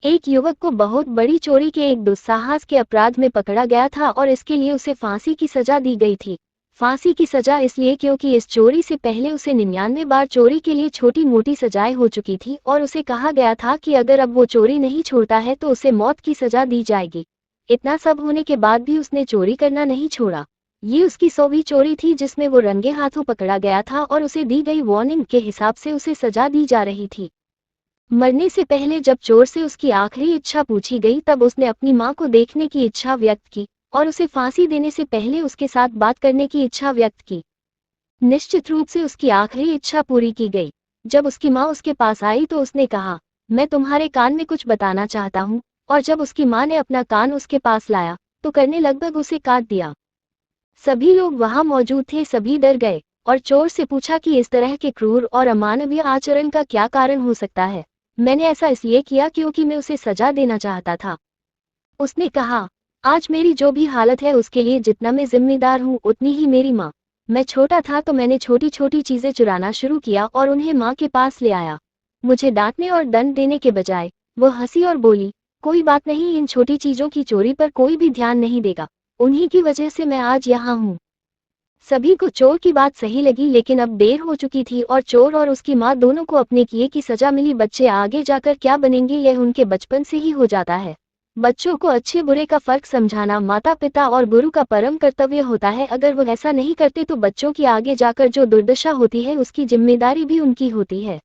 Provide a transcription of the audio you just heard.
एक युवक को बहुत बड़ी चोरी के एक दुस्साहस के अपराध में पकड़ा गया था और इसके लिए उसे फांसी की सजा दी गई थी। फांसी की सजा इसलिए क्योंकि इस चोरी से पहले उसे 99 बार चोरी के लिए छोटी मोटी सजाएं हो चुकी थी और उसे कहा गया था कि अगर अब वो चोरी नहीं छोड़ता है तो उसे मौत की सजा दी जाएगी। इतना सब होने के बाद भी उसने चोरी करना नहीं छोड़ा। ये उसकी 100वीं चोरी थी जिसमें वो रंगे हाथों पकड़ा गया था और उसे दी गई वार्निंग के हिसाब से उसे सजा दी जा रही थी। मरने से पहले जब चोर से उसकी आखिरी इच्छा पूछी गई तब उसने अपनी मां को देखने की इच्छा व्यक्त की और उसे फांसी देने से पहले उसके साथ बात करने की इच्छा व्यक्त की। निश्चित रूप से उसकी आखिरी इच्छा पूरी की गई। जब उसकी मां उसके पास आई तो उसने कहा, मैं तुम्हारे कान में कुछ बताना चाहता हूँ। और जब उसकी मां ने अपना कान उसके पास लाया तो करने लगभग उसे काट दिया। सभी लोग वहां मौजूद थे, सभी डर गए और चोर से पूछा कि इस तरह के क्रूर और अमानवीय आचरण का क्या कारण हो सकता है। मैंने ऐसा इसलिए किया क्योंकि मैं उसे सजा देना चाहता था। उसने कहा, आज मेरी जो भी हालत है उसके लिए जितना मैं जिम्मेदार हूँ उतनी ही मेरी माँ। मैं छोटा था तो मैंने छोटी छोटी चीजें चुराना शुरू किया और उन्हें माँ के पास ले आया। मुझे डांटने और दंड देने के बजाय वो हंसी और बोली, कोई बात नहीं, इन छोटी चीजों की चोरी पर कोई भी ध्यान नहीं देगा। उन्हीं की वजह से मैं आज यहाँ हूँ। सभी को चोर की बात सही लगी, लेकिन अब देर हो चुकी थी और चोर और उसकी माँ दोनों को अपने किए की सजा मिली। बच्चे आगे जाकर क्या बनेंगे यह उनके बचपन से ही हो जाता है। बच्चों को अच्छे बुरे का फर्क समझाना माता पिता और गुरु का परम कर्तव्य होता है। अगर वो ऐसा नहीं करते तो बच्चों की आगे जाकर जो दुर्दशा होती है उसकी जिम्मेदारी भी उनकी होती है।